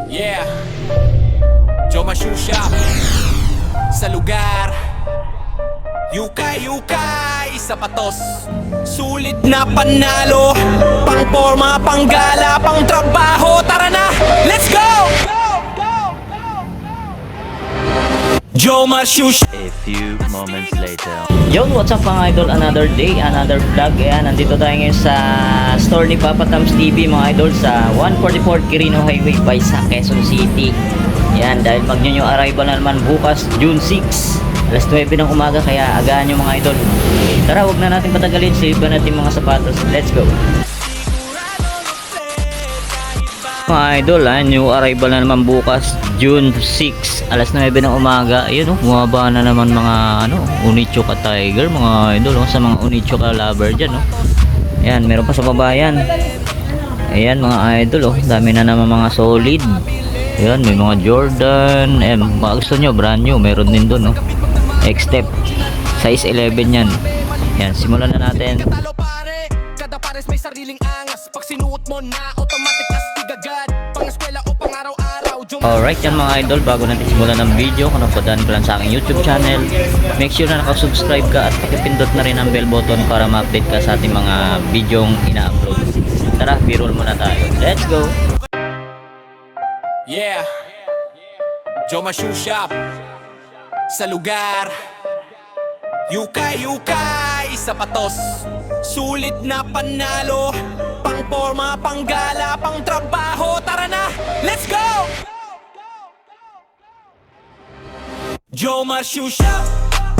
Yeah, Joma Shoe Shop. Sa lugar Yukay, sapatos, sulit na panalo, pang porma, pang gala, pang trabaho. Tara na, let's go! Joma Shoe Shop. A few moments later. Yon, what's up mga idol? Another day, another vlog. Ayan, nandito tayo ngayon sa store ni Papa Tams TV mga idol sa 144 Quirino Highway by sa Quezon City. Ayan, dahil mag-new arrival na naman bukas, June 6. Alas 9 ng umaga, kaya agahan nyo mga idol. Tara, wag na natin patagalin. Save natin mga sapatos. Let's go! Mga idol, new arrival na naman bukas, June 6, alas 9 ng umaga. Ayun, bumaba na naman mga Onitsuka Tiger, mga idol, sa mga Onitsuka lover dyan. Ayan, meron pa sa baba yan. Ayan mga idol, dami na naman mga solid. Ayan, may mga Jordan. Mga gusto nyo, brand new, meron din dun. X-Step, size 11 yan. Ayan, simulan na natin. Kada pares may sariling angas. Pag sinuot mo na, automatic astig agad. Pang-eskwela o pang-araw-araw. Alright yan mga idol, bago natin simulan ng video, kung napadaan ka lang sa aking YouTube channel, make sure na nakasubscribe ka at pakipindot na rin ang bell button para ma-update ka sa ating mga videong ina-upload. Tara, b-roll muna tayo. Let's go! Yeah, Joma Shoe Shop. Sa lugar Yukay, sapatos, sulit na panalo, pang porma, pang gala, pang trabaho. Tara na, let's go! Joma Shoe Shop.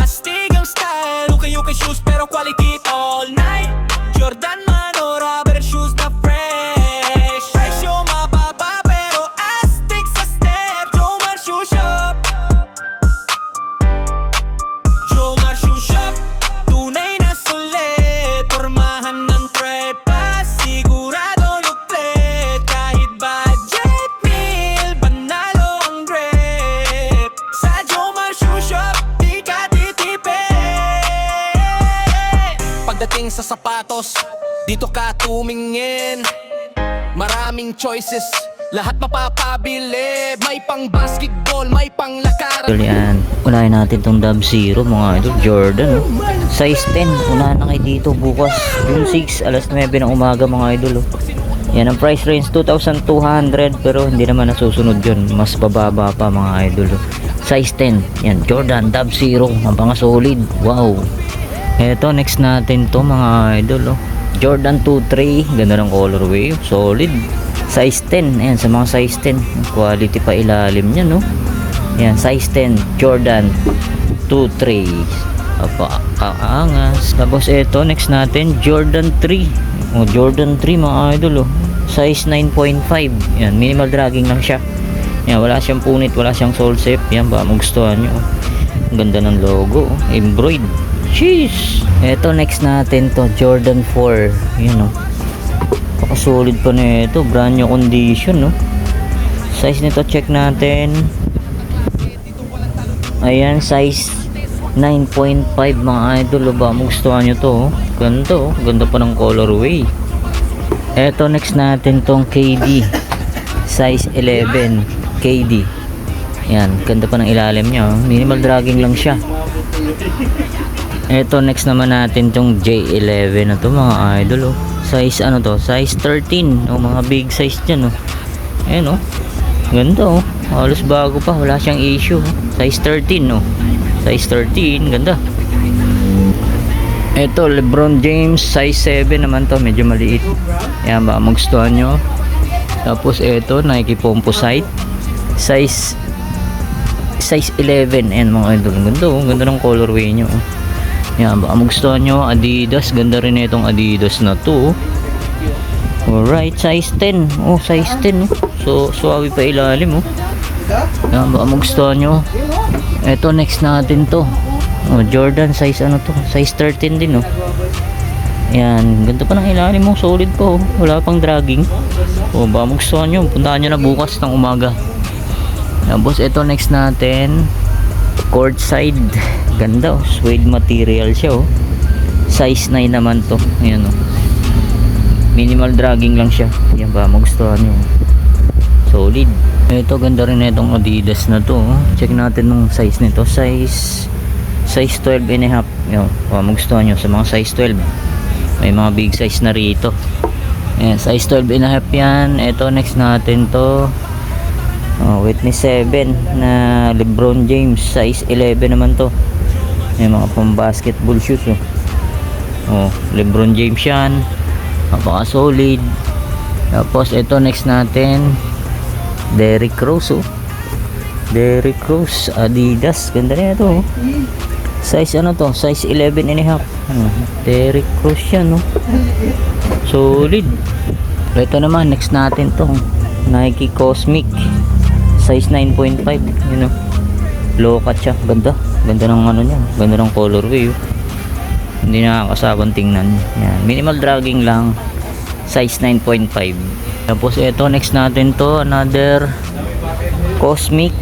Astig ang style, Yukay shoes pero quality all night. Jordan man o rubber shoes na fresh. Presyo mababa pero astig sa step. Joma Shoe Shop. Joma Shoe Shop, tunay na sulit. Pormahan ng trepa, sigurado luklet. Kahit budget meal, panalo ang grip. Sa Joma Shoe Shop, di ka titipid. Pagdating sa sapatos, dito ka tumingin. Maraming choices, lahat mapapabili. May pang basketball, may pang lakaran. Idol yan, unahin natin tong Dub Zero mga idol, Jordan size 10, unahan na kayo dito bukas, June 6, alas 9 ng umaga mga idol. Yan ang price range, 2,200, pero hindi naman nasusunod yun, mas bababa pa mga idol. Size 10, yan, Jordan Dub Zero, ang mga solid, wow. Eto, next natin to mga idol, Jordan 2-3, ganda ng colorway, solid. Size 10, ayan, sa mga size 10, quality pa ilalim niya, ayan, size 10, Jordan 2-3, kaangas. Tapos eto, next natin, Jordan 3, Jordan 3 mga idol, size 9.5, ayan, minimal dragging lang siya. Ayan, wala siyang punit, wala siyang sole shape. Ayan, ba magustuhan nyo, ang ganda ng logo, embroid. Jeez. Eto, next natin to, Jordan 4, ayan, solid pa na ito, brand new condition, size nito check natin, ayan, size 9.5 mga idol, ba magustuhan nyo to, ganda pa ng colorway. Eto, next natin tong KD, size 11 KD, yan, ganda pa ng ilalim nya, minimal dragging lang siya. Eto, next naman natin tong J11 na to mga idol, size size 13, mga big size dyan, ayan, ganda, halos bago pa, wala siyang issue, size 13, size 13, ganda. Eto, Lebron James, size 7 naman to, medyo maliit, ayan, ba magustuhan nyo. Tapos eto, Nike Composite, size 11, ayan mga idol, ganda ng colorway nyo. Yan, baka magustuhan nyo, Adidas, ganda rin itong Adidas na to. Alright, size 10, size 10, so suwabi pa ilalim, yan, baka magustuhan nyo. Eto, next natin to, Jordan, size size 13 din, yan, ganda pa ng ilalim, solid pa, wala pang dragging. Baka magustuhan nyo, puntahan nyo na bukas ng umaga. Tapos eto, next natin, courtside, ganda, suede material siya, size 9 naman to, ayan, minimal dragging lang siya, yan ba magustuhan nyo. Solid. Ito, ganda rin na itong Adidas na to. Check natin ng size nito. Size 12 and a half. Yun, magustuhan nyo sa mga size 12. May mga big size na rito. Ayan, size 12 and a half yan. Ito, next natin to. Witness 7 na LeBron James. Size 11 naman to. May mga pang basketball shoes. LeBron James yan. Napaka solid. Tapos ito, next natin, Derrick Rose. Derrick Rose Adidas. Ganda na ito. Size ano to? Size 11 and a half. Derrick Rose yan. Solid. Ito naman, next natin to, Nike Cosmic. Size 9.5. Yun, low cut siya. Ganda. Ganda ng ano niya. Ganda ng colorway. Hindi nakakasabang tingnan. Yan. Minimal dragging lang. Size 9.5. Tapos ito, next natin to, another Cosmic.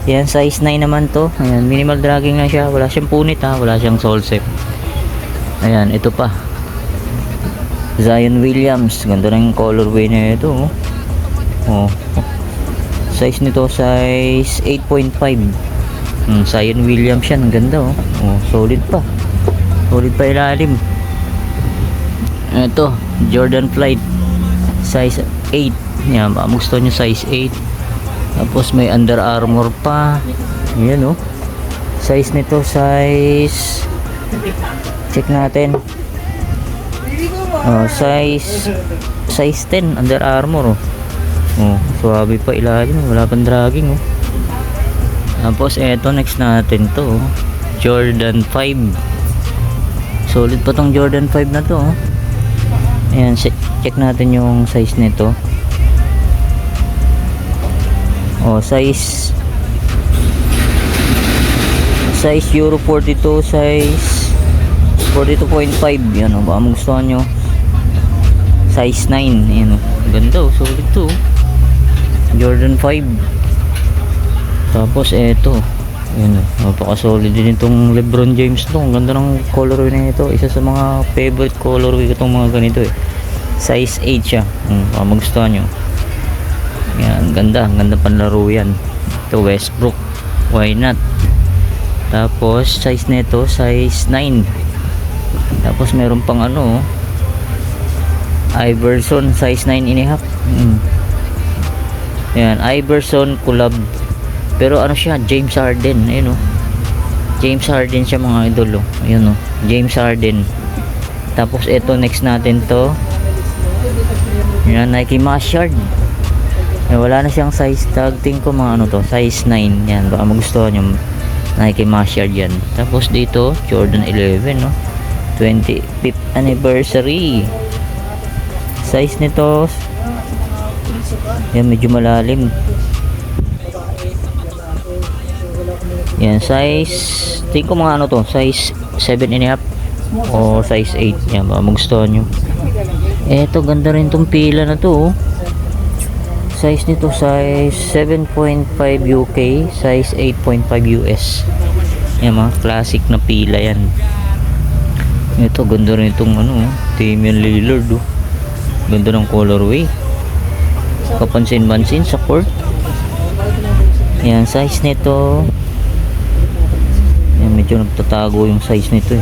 Yan, size 9 naman to. Ayan, minimal dragging lang siya. Wala siyang punit ha. Wala siyang sole set. Ayan, ito pa. Zion Williams. Ganda na yung colorway na ito. Size nito, size 8.5. Zion Williams yan. Ganda solid pa. Solid pa ilalim. Ito, Jordan Flight. Size 8. Yan, baka gusto nyo size 8. Tapos may Under Armour pa. Yan size nito, size, check natin. Size 10 Under Armour. Suwabe pa ilalim. Wala pang dragging. Tapos eto, next natin to, Jordan 5. Solid pa tong Jordan 5 na to. Ayan, check natin yung size nito. Size Euro 42, size 42.5. Yan baka magustuhan nyo. Size 9. Ayan ganda solid to. Jordan 5. Tapos eto, yun, napaka solid din itong LeBron James to. Ang ganda ng colorway na ito. Isa sa mga favorite colorway ko itong mga ganito Size 8 siya. Magustuhan nyo. Yan, ganda panlaro yan. Ito, Westbrook. Why not? Tapos size nito, size 9. Tapos meron pang Iverson, size 9 and a half. Yan, Iverson collab. Pero siya, James Harden. Ayun James Harden siya mga idol. Ayun James Harden. Tapos ito, next natin to. Yan, Nike Mashard. Wala na siyang size tag. Tingin ko mga size 9. Yan, baka magustuhan yung Nike Mashard yan. Tapos dito, Jordan 11 25th anniversary. Size nito, yan, medyo malalim. Yan, size, tingin ko mga size 7 and a half o size 8. Yan, baka magustuhan nyo. Eto, ganda rin tong pila na to. Size nito, size 7.5 UK, size 8.5 US. Yan, mga classic na pila yan. Ito, ganda rin itong Damian Lillard. Ganda ng colorway. Kapansin-pansin sa court. Yan, size nito. Yan, medyo nagtatago yung size nito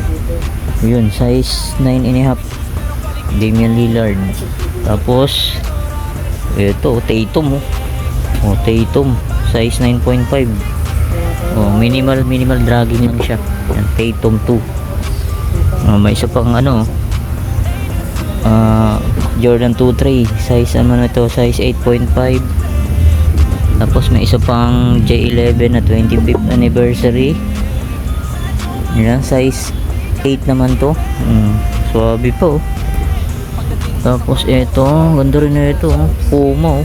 Yun, size 9 and a half. Damian Lillard. Tapos ito, Tatum Tatum, size 9.5. Minimal dragging lang siya. Yan, Tatum 2. May isa pang Jordan 2-3, size ito, size 8.5. Tapos may isa pang J11 na 25th anniversary. Yan, size 8 naman to. Suwabe pa Tapos ito, ganda rin na ito, Puma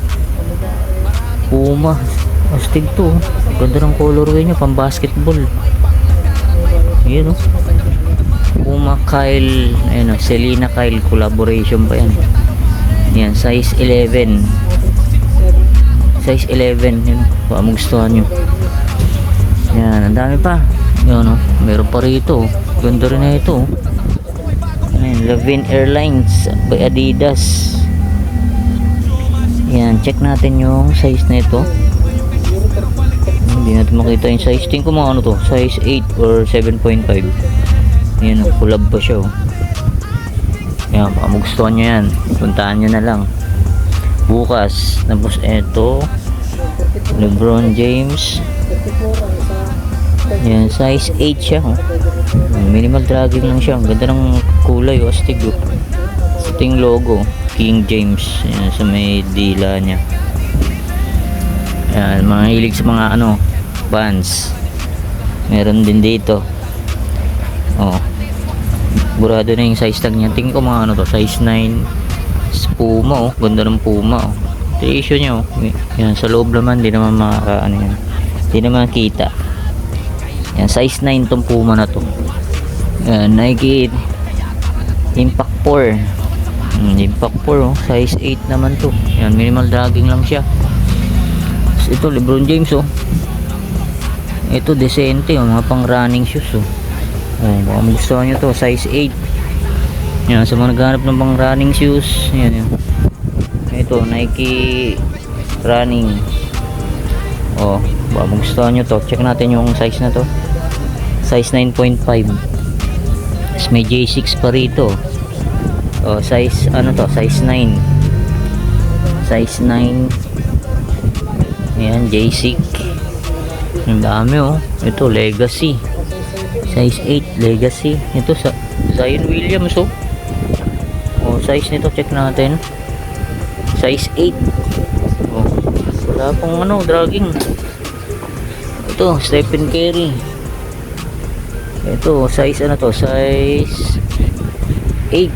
astig to. Ganda ng colorway niya, pang basketball. Yun Puma Kyle, Selena Kyle collaboration pa yan. Yan, size 11. Size 11, yun baka magustuhan nyo. Yan, ang dami pa. Yun meron pa rito. Ganda rin na ito. Levin Airlines by Adidas. Yan, check natin yung size na ito. Hindi natin makita yung size. Tingin ko mga ano to, size 8 or 7.5. Yan, kulab pa siya oh. Yan, baka magustuhan nyo yan. Puntahan nyo na lang bukas. Tapos eto, LeBron James. Yan, size 8 siya oh. Minimal dragging lang siya. Ang ganda ng kulay oh, astig oh. Ito yung logo, King James. Yan, sa may dila nya. Yan, mga hilig sa mga ano, Vans. Meron din dito oh. Burado na yung size tag niya. Tingin ko mga ano to, size 9. Puma oh, ganda ng Puma oh. Ito yung issue nya oh. Yan, sa loob naman, di naman makaka ano yan, di naman kita. Yan, size 9 tong Puma na to. Yan, Nike Impact 4. Impact 4 oh, size 8 naman to. Yan, minimal dragging lang siya. Tapos ito, LeBron James oh. Ito, decente oh, mga pang running shoes oh. Oh, baka magustuhan nyo to, size 8. Yan, sa mga naghanap ng pang running shoes. Yan yun. Ito, Nike running. Oh, baka magustuhan nyo to. Check natin yung size na to. Size 9.5. Tapos may J6 pa rito. Oh, size ano to, size 9. Size 9. Ayan, J6. Ang dami oh. Ito, Legacy. Size 8, Legacy. Ito sa Zion Williams oh. Oh, size nito check natin. Size 8. Oh, wala pong ano, dragging. Ito, Stephen Curry. Ito, size ano to, size 8.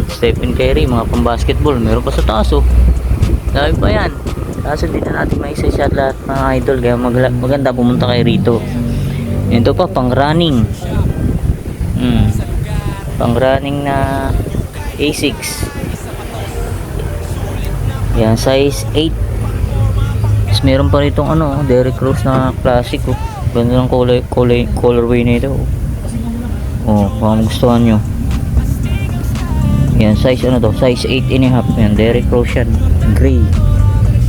Stephen Curry, mga pang basketball. Meron pa sa taas oh. Dami pa yan. Kaso hindi na natin maisa-shot lahat mga idol. Kaya maganda pumunta kayo rito. Ito pa, pang running. Pang running na Asics. Yan, size 8. Tapos meron pa ritong ano, Derrick Rose na classic oh. Ganda ng colorway na ito oh. Baka magustuhan nyo. Yan, size ano to, size 8.5. Yan, Derrick Rose yan, gray.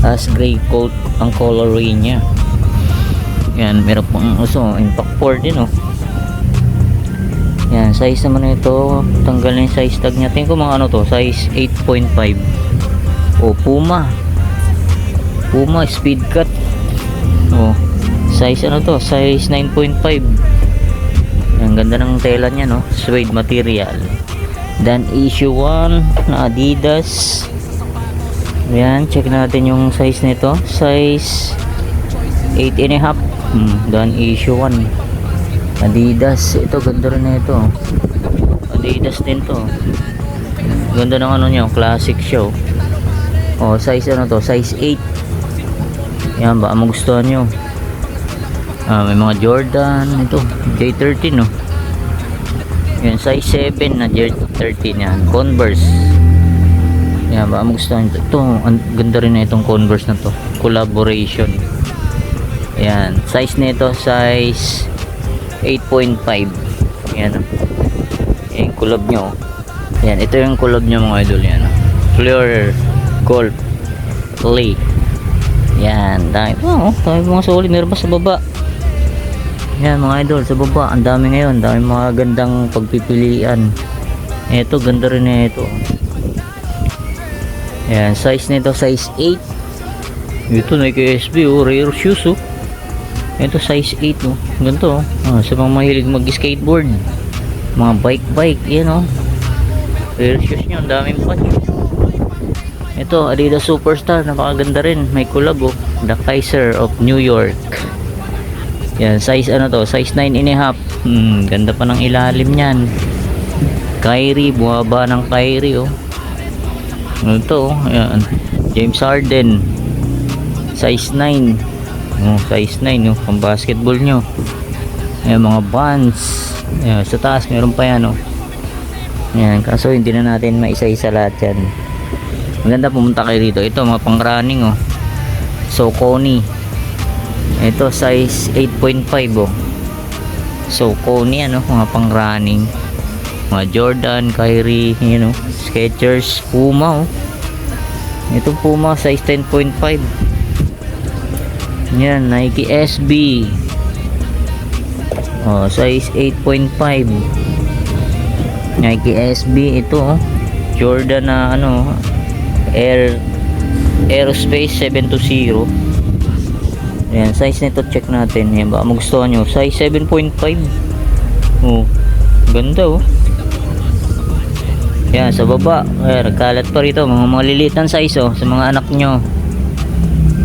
As gray coat ang colorway nya. Yan, meron pang Impact 4 din oh. Yan, size naman ito, tanggal na yung size tag nya. Tingin ko mga ano to, size 8.5. Oh, Puma speed cut oh. Size ano to, size 9.5. Ang ganda ng tela nya no, suede material. Then issue 1 na Adidas. Yan, check natin yung size nito, size 8.5. Dan issue 1 Adidas. Ito, ganda rin na ito. Adidas din to. Ganda ng ano niya, classic show. Oh, size ano to, size 8. Yan, baka magustuhan nyo. May mga Jordan. Ito, J13 no. Yan, size 7 na J13 yan. Converse. Yan, baka magustuhan nyo. Ito, ganda rin na itong Converse na to. Collaboration. Yan, size nito size 8.5. Yan. Yan, collab nyo. Yan, ito yung collab nyo mga idol. Yan. Fleur Golf Clay. Yan, dami pa oh. Dami mga solid. Meron pa sa baba. Yan mga idol, sa baba. Ang dami ngayon. Dami mga gandang pagpipilian. Ito, ganda rin na ito. Yan, size nito size 8. Ito, Nike SB oh. Rare shoes oh. Ito size 8 oh. Ganito oh. Sa mga mahilig mag-skateboard, mga bike, yan oh. Rare shoes nyo, ang daming patch. Ito, Adidas Superstar, napakaganda rin. May collab oh. The Kaiser of New York. Yan, size ano to, size 9.5. Ganda pa ng ilalim nyan. Kyrie, buwaba ng Kyrie oh. Ito oh, yan. James Harden, size 9 oh, size 9 oh, pang basketball nyo. Ayan, mga Vans. Ayan, sa taas meron pa yan oh. Ayan, kaso hindi na natin maisa-isa lahat yan. Maganda pumunta kayo rito. Ito, mga pang running oh. Saucony. Ito, size 8.5 oh. Saucony ano, mga pang running. Mga Jordan, Kyrie, you know, Skechers, Puma oh. Ito Puma size 10.5. Yan, Nike SB. Oh, size 8.5. Nike SB ito, oh. Jordan na ano, Aerospace 720. Ayan, size nito check natin. Ayan, baka magustuhan nyo. Size 7.5. Oh, ganda oh. Ayan, sa baba. Ayan, nagkalat pa rito. Mga maliliit ng size oh, sa mga anak nyo.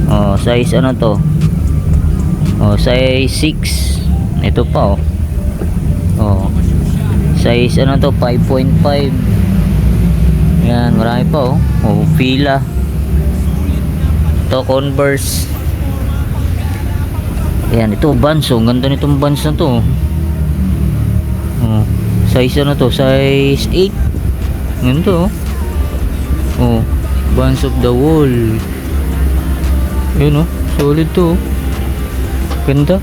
Oh, size ano to? Oh, size 6. Ito pa oh. Oh, size ano to? 5.5. Ayan, marami pa oh. Oh, Fila. Ito, Converse. Ayan, ito Vans oh. Ganda nitong Vans na to. Oh, size ano to? Size 8. Ganda oh. Oh, Vans of the Wall. Yun oh, solid to oh. Ganda.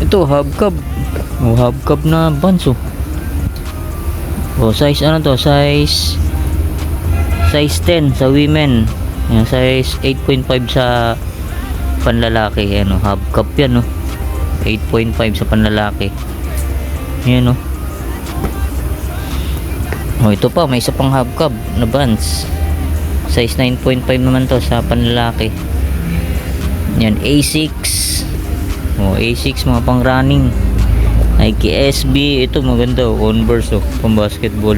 Ito, hubcap. Oh, hubcap na Vans oh. Oh, size ano to? Size 10 sa women. Yan, size 8.5 sa panlalaki. Yan o, hubcap yan o. 8.5 sa panlalaki. Yan o. Oh, ito pa, may isa pang hubcap na Vans. Size 9.5 naman to sa panlalaki. Yan, A6. Oh, A6 mga pang running. Nike SB, ito maganda oh, Converse oh, pang basketball.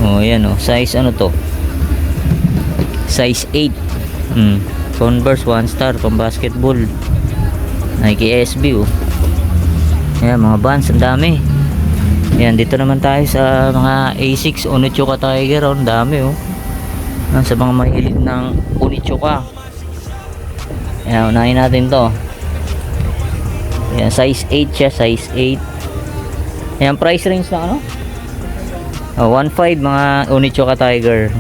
Oh, yan oh, size ano to? Size 8. Converse 1 star pang basketball. Nike SB oh. Yan, mga Vans, ang dami. Yan, dito naman tayo sa mga A6 Onitsuka Tiger oh, ang dami oh. Yan, sa mga mahilig ng Onitsuka. Yan, unahin natin to. Yan, size 8 siya, size 8. Yan, price range na ano? Oh, 1.5 mga Onitsuka Tiger.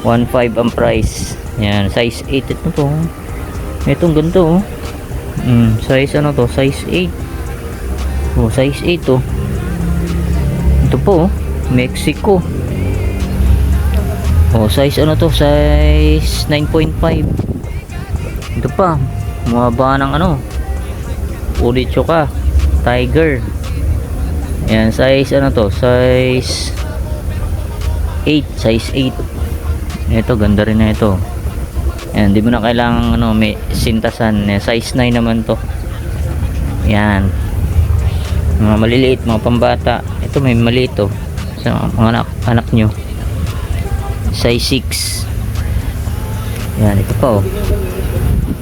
1.5 ang price. Yan, size 8 ito to. Itong ganito oh. Size ano to? Size 8. Oh, size 8 oh. Ito po oh, Mexico. Oh, size ano to? Size 9.5. Ito pa, mababa ng ano? Onitsuka Tiger. Yan, size ano to? Size 8. Size 8. Ito, ganda rin na ito. Yan, di mo na kailangan ano, may sintasan. Yan, size 9 naman to. Yan. Mga maliliit, mga pambata. Ito may maliit to. Sa mga anak nyo. Size 6. Yan, ito pa oh.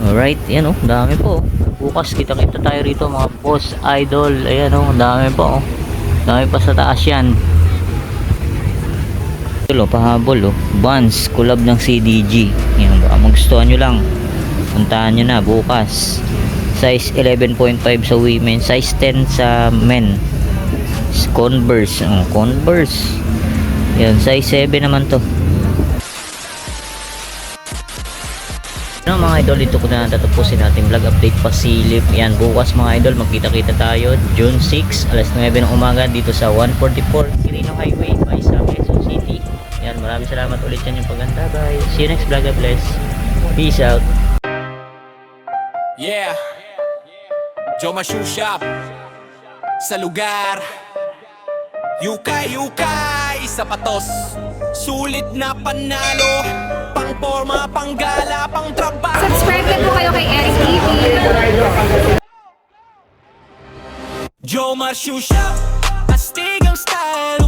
Alright, yan oh, dami po. Bukas kita-kita tayo rito mga boss idol. Ayan oh, dami pa oh. Dami pa sa taas yan. Ito oh, pahabol oh. Vans, collab ng CDG. Yan, baka magustuhan nyo lang. Puntahan nyo na bukas. Size 11.5 sa women, size 10 sa men. Converse, oh, Converse. Yan, size 7 naman to. Ano mga idol, dito ko na tatapusin natin vlog update pasilip. Yan, bukas mga idol magkita-kita tayo June 6 alas 9 ng umaga dito sa 144 Quirino Highway by sa Quezon City. Yan, maraming salamat ulit sa inyong pagganda. Bye, see you next vlog. God bless, peace out. Yeah, Joma Shoe Shop sa lugar. Yukay sapatos, sulit na panalo. Pang forma, pang gala, pang trabaho. Subscribe na po kayo kay Eric TV. Jomar Shoe Shop, astig ang style.